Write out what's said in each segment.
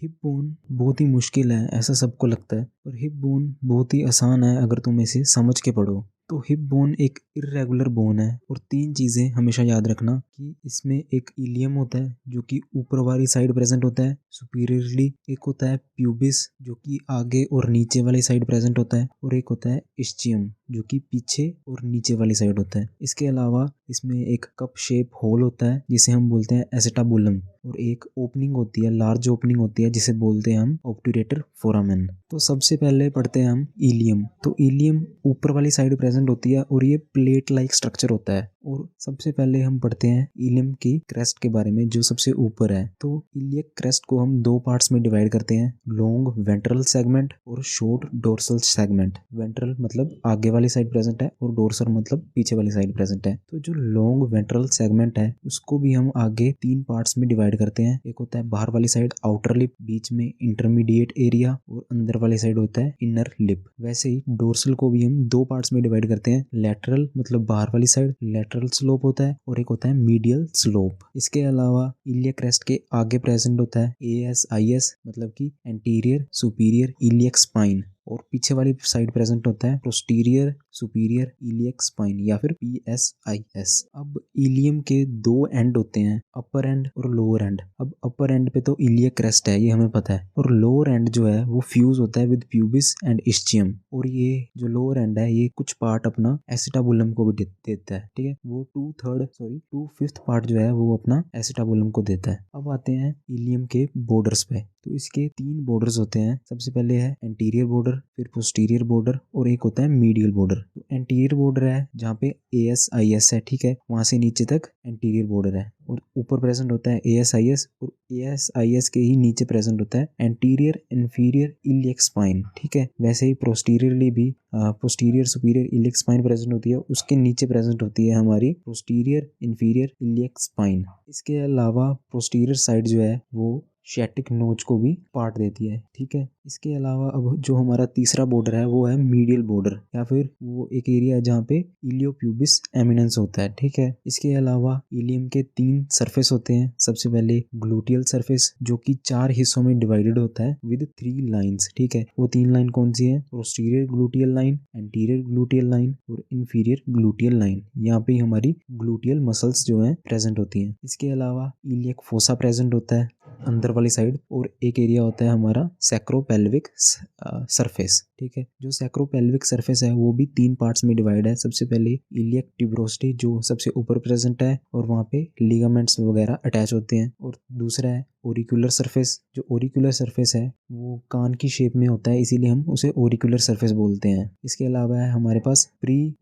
Hip bone बहुत ही मुश्किल है ऐसा सबको लगता है, पर हिप बोन बहुत ही आसान है अगर तुम इसे समझ के पढ़ो। तो हिप बोन एक इर्रेगुलर बोन है और तीन चीज़ें हमेशा याद रखना कि इसमें एक इलियम होता है जो कि ऊपर वाली साइड प्रेजेंट होता है सुपीरियरली, एक होता है प्यूबिस जो कि आगे और नीचे वाली साइड प्रेजेंट होता है, और एक होता है इस्चियम जो कि पीछे और नीचे वाली साइड होता है। इसके अलावा इसमें एक कप शेप होल होता है जिसे हम बोलते हैं एसेटाबुलम, और एक ओपनिंग होती है, लार्ज ओपनिंग होती है जिसे बोलते हैं हम ऑब्टूरेटर फोरामेन। तो सबसे पहले पढ़ते हैं हम इलियम। तो इलियम ऊपर वाली साइड प्रेजेंट होती है और ये प्लेट लाइक स्ट्रक्चर होता है। और सबसे पहले हम पढ़ते हैं इलियम की क्रेस्ट के बारे में जो सबसे ऊपर है। तो इलियक क्रेस्ट को हम दो पार्ट्स में डिवाइड करते हैं, लॉन्ग वेंट्रल सेगमेंट और शॉर्ट डोर्सल सेगमेंट। वेंट्रल मतलब आगे वाली साइड प्रेजेंट है और डोर्सल मतलब पीछे वाली साइड प्रेजेंट है। तो जो लॉन्ग वेंट्रल सेगमेंट है उसको भी हम आगे तीन पार्ट्स में डिवाइड करते हैं। एक होता है बाहर वाली साइड आउटर लिप, बीच में इंटरमीडिएट एरिया, और अंदर वाली साइड होता है इनर लिप। वैसे ही डोर्सल को भी हम दो पार्ट्स में डिवाइड करते हैं, लेटरल मतलब बाहर वाली साइड लेटरल स्लोप होता है, और एक होता है मीडियल स्लोप। इसके अलावा इलियक क्रेस्ट के आगे प्रेजेंट होता है ASIS मतलब कि एंटीरियर सुपीरियर इलियक स्पाइन, और पीछे वाली साइड प्रेजेंट होता है पोस्टीरियर सुपीरियर इलियक स्पाइन या फिर PSIS। अब इलियम के दो एंड होते हैं, अपर एंड और लोअर एंड। अब अपर एंड पे तो इलियक क्रेस्ट है ये हमें पता है, और लोअर एंड जो है वो फ्यूज होता है विद प्यूबिस एंड इस्चियम। और ये जो लोअर एंड है ये कुछ पार्ट अपना एसिटाबुलम को भी देता है, ठीक है। वो 2/5 पार्ट जो है वो अपना एसिटाबुलम को देता है। अब आते हैं इलियम के बॉर्डर्स पे। तो इसके तीन बॉर्डर्स होते हैं, सबसे पहले है एंटीरियर बॉर्डर, फिर पोस्टीरियर बॉर्डर, और एक होता है मीडियल बॉर्डर। तो एंटीरियर बॉर्डर है जहाँ पे ASIS है, ठीक है, वहां से नीचे तक एंटीरियर बॉर्डर है, और ऊपर प्रेजेंट होता है ASIS, और ASIS के ही नीचे प्रेजेंट होता है एंटीरियर इंफीरियर इलियक स्पाइन, ठीक है। वैसे ही पोस्टीरियरली भी posterior superior iliac spine present होती है, उसके नीचे प्रेजेंट होती है हमारी पोस्टीरियर इंफीरियर इलियक स्पाइन। इसके अलावा पोस्टीरियर साइड जो है वो शैटिक नोच को भी पार्ट देती है, ठीक है। इसके अलावा अब जो हमारा तीसरा बॉर्डर है वो है मीडियल बॉर्डर, या फिर वो एक एरिया है जहाँ पे इलियोप्यूबिस एमिनेंस होता है, ठीक है। इसके अलावा इलियम के तीन सरफेस होते हैं, सबसे पहले ग्लूटियल सरफेस जो कि 4 हिस्सों में डिवाइडेड होता है विद 3 लाइंस, ठीक है। वो 3 लाइन कौन सी है? Posterior gluteal line, anterior gluteal line और इंफीरियर ग्लूटियल लाइन। यहाँ पे हमारी ग्लूटियल मसल्स जो है प्रेजेंट होती हैं। इसके अलावा इलियक फोसा प्रेजेंट होता है अंदर वाली साइड, और एक एरिया होता है हमारा सैक्रोपेल्विक सरफेस, ठीक है। जो सैक्रोपेल्विक सरफेस है वो भी 3 पार्ट्स में डिवाइड है। सबसे पहले इलियक ट्यूबरोसिटी जो सबसे ऊपर प्रेजेंट है और वहाँ पे लिगामेंट्स वगैरह अटैच होते हैं, और दूसरा है ओरिकुलर सरफेस। जो ओरिकुलर सरफेस है वो कान की शेप में होता है, इसीलिए हम उसे ओरिकुलर सरफेस बोलते हैं। इसके अलावा है हमारे पास प्री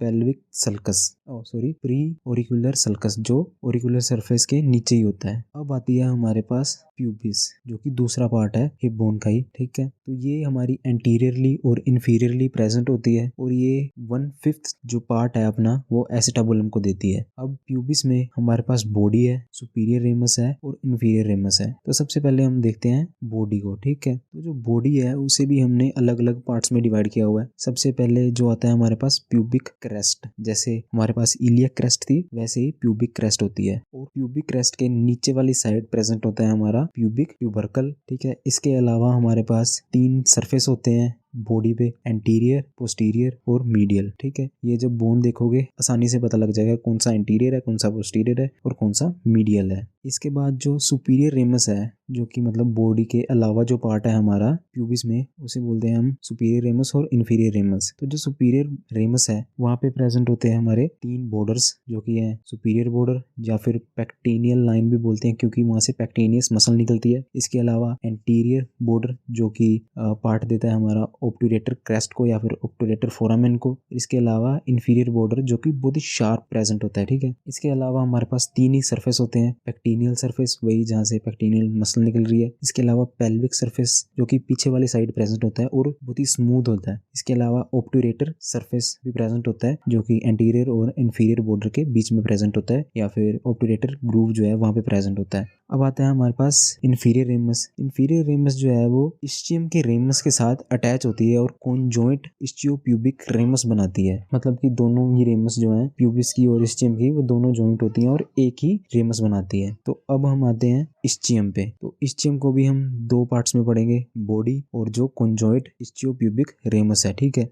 ओरिकुलर सल्कस जो ओरिकुलर सरफेस के नीचे ही होता है। अब आती है हमारे पास प्यूबिस जो कि दूसरा पार्ट है हिप बोन का ही, ठीक है। तो ये हमारी एंटीरियरली और इन्फीरियरली प्रेजेंट होती है, और ये 1/5 जो पार्ट है अपना वो एसिटाबुलम को देती है। अब प्यूबिस में हमारे पास बॉडी है, सुपीरियर रेमस है और इन्फीरियर रेमस है। तो सबसे पहले हम देखते हैं बॉडी को, ठीक है। तो जो बॉडी है उसे भी हमने अलग अलग पार्ट्स में डिवाइड किया हुआ है। सबसे पहले जो आता है हमारे पास प्यूबिक क्रेस्ट, जैसे हमारे पास इलियक क्रेस्ट थी वैसे ही प्यूबिक क्रेस्ट होती है, और प्यूबिक क्रेस्ट के नीचे वाली साइड प्रेजेंट होता है हमारा प्यूबिक ट्यूबरकल, ठीक है। इसके अलावा हमारे पास 3 सरफेस होते हैं बॉडी पे, एंटीरियर पोस्टीरियर और मीडियल, ठीक है। ये जब बोन देखोगे आसानी से पता लग जाएगा कौन सा एंटीरियर है, कौन सा पोस्टीरियर है और कौन सा मीडियल है। इसके बाद जो सुपीरियर रेमस है जो कि मतलब बॉडी के अलावा जो पार्ट है हमारा प्यूबिस में, उसे बोलते हैं हम सुपीरियर रेमस और इन्फीरियर रेमस। तो जो सुपीरियर रेमस है वहाँ पे प्रेजेंट होते हैं हमारे 3 बॉर्डर्स जो कि है सुपीरियर बॉर्डर या फिर पेक्टेनियल लाइन भी बोलते हैं क्योंकि वहाँ से पेक्टेनियस मसल निकलती है। इसके अलावा एंटीरियर बॉर्डर जो कि पार्ट देता है हमारा ऑब्टूरेटर क्रेस्ट को या फिर ऑब्टूरेटर फोरामेन को। इसके अलावा इन्फीरियर बॉर्डर जो कि बहुत ही शार्प प्रेजेंट होता है, ठीक है। इसके अलावा हमारे पास 3 ही सरफेस होते हैं, पेक्टेनियल सरफेस वही जहाँ से पेक्टेनियल मसल निकल रही है। इसके अलावा पेल्विक सरफेस जो कि पीछे वाली साइड प्रेजेंट होता है और बहुत ही स्मूथ होता है। इसके अलावा ऑब्टूरेटर सरफेस भी प्रेजेंट होता है जो कि एंटीरियर और इन्फीरियर बॉर्डर के बीच में प्रेजेंट होता है या फिर ऑब्टूरेटर ग्रूव जो है वहाँ पे प्रेजेंट होता है। अब आता है हमारे पास इन्फीरियर रेमस। इन्फीरियर रेमस जो है वो इस्चियम के रेमस के साथ अटैच होती है और कॉन्जॉइंट इस्चियोप्यूबिक रेमस बनाती है। मतलब कि दोनों ही रेमस जो है प्यूबिस की और इस्चियम की वो दोनों जॉइंट होती हैं और एक ही रेमस बनाती है। तो अब हम आते हैं इस्चियम पे। तो इस्चियम को भी हम दो पार्ट्स में पढ़ेंगे, बॉडी और जो कॉन्जॉइंट इस्चियोप्यूबिक रेमस है, ठीक है।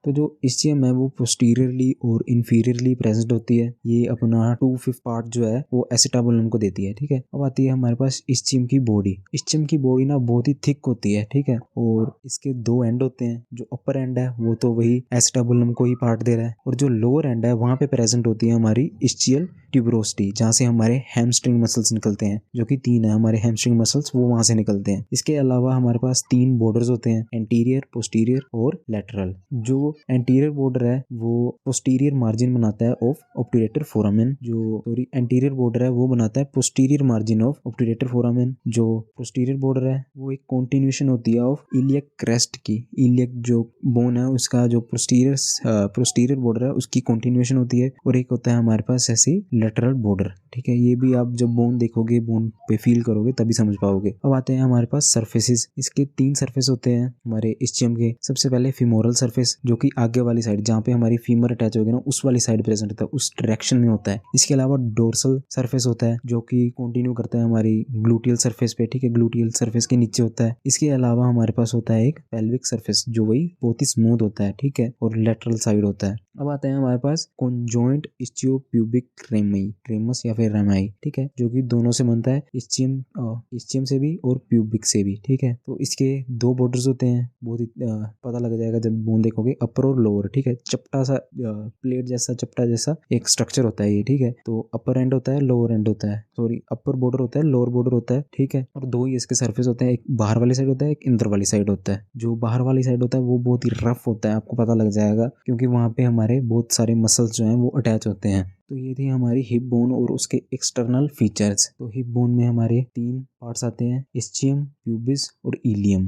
तो जो इस्चियम है वो पोस्टीरियरली और इंफीरियरली प्रेजेंट होती है। ये अपना 2/5 पार्ट जो है वो एसिटाबुलम को देती है, ठीक है। अब आती है हमारे पास इस्चियम की बॉडी। इस्चियम की बॉडी ना बहुत ही थिक होती है, ठीक है, और इसके दो एंड होते हैं। जो अपर एंड है वो तो वही एसिटाबुलम को ही पार्ट दे रहा है, और जो लोअर एंड है वहां पे प्रेजेंट होती है हमारी इस्चियल ट्यूबरोसिटी, जहाँ से हमारे हैमस्ट्रिंग मसल्स निकलते हैं, जो कि 3 है हमारे हैमस्ट्रिंग मसल्स, वो वहां से निकलते हैं। इसके अलावा हमारे पास 3 बॉर्डर्स होते हैं, एंटीरियर, पोस्टीरियर और लेटरल। जो एंटीरियर बॉर्डर है वो पोस्टीरियर मार्जिन बनाता है ऑफ ऑब्टूरेटर फोरामेन। जो एंटीरियर बॉर्डर है वो बनाता है posterior margin of obturator foramen. जो पोस्टीरियर बॉर्डर है वो एक कॉन्टिन्यूएशन होती है ऑफ इलियक क्रेस्ट की। इलियक जो बोन है उसका जो पोस्टीरियर बॉर्डर है उसकी कॉन्टिन्यूएशन होती है, और एक होता है हमारे पास ऐसी लेटरल बॉर्डर, ठीक है। ये भी आप जब बोन देखोगे, बोन पे फील करोगे तभी समझ पाओगे। अब आते हैं हमारे पास सरफेसेस। इसके 3 सरफेस होते हैं हमारे इस्चियम के। सबसे पहले फीमोरल सरफेस, जो कि आगे वाली साइड जहाँ पे हमारी फीमर अटैच होगी ना उस वाली साइड प्रेजेंट होता है, उस डायरेक्शन में होता है। इसके अलावा डोर्सल सरफेस होता है जो कि कंटिन्यू करता है हमारी ग्लूटियल सरफेस पे, ठीक है, ग्लूटियल सरफेस के नीचे होता है। इसके अलावा हमारे पास होता है एक पेल्विक सरफेस जो वही बहुत ही स्मूथ होता है, ठीक है, और लेटरल साइड होता है। अब आते हैं हमारे पास कॉन्जॉइंट इस्चियोप्यूबिक रेमस या फिर रेमाई, ठीक है, जो कि दोनों से बनता है, इस्चियम से भी और प्यूबिक से भी, ठीक है। तो इसके 2 बॉर्डर्स होते हैं, बहुत ही पता लग जाएगा जब बोन देखोगे, अपर और लोअर, ठीक है। चपटा सा प्लेट जैसा, चपटा जैसा एक स्ट्रक्चर होता है ये, ठीक है। तो अपर एंड होता है, लोअर एंड होता है, सॉरी अपर बॉर्डर होता है, लोअर बॉर्डर होता है, ठीक है। और 2 ही इसके सरफेस होते हैं, एक बाहर वाली साइड होता है, एक अंदर वाली साइड होता है। जो बाहर वाली साइड होता है वो बहुत ही रफ होता है, आपको पता लग जाएगा, क्योंकि वहाँ पे हमारे बहुत सारे मसल्स जो हैं वो अटैच होते हैं। तो ये थी हमारी हिप बोन और उसके एक्सटर्नल फीचर्स। तो हिप बोन में हमारे 3 पार्ट्स आते हैं, इस्चियम, प्यूबिस और इलियम।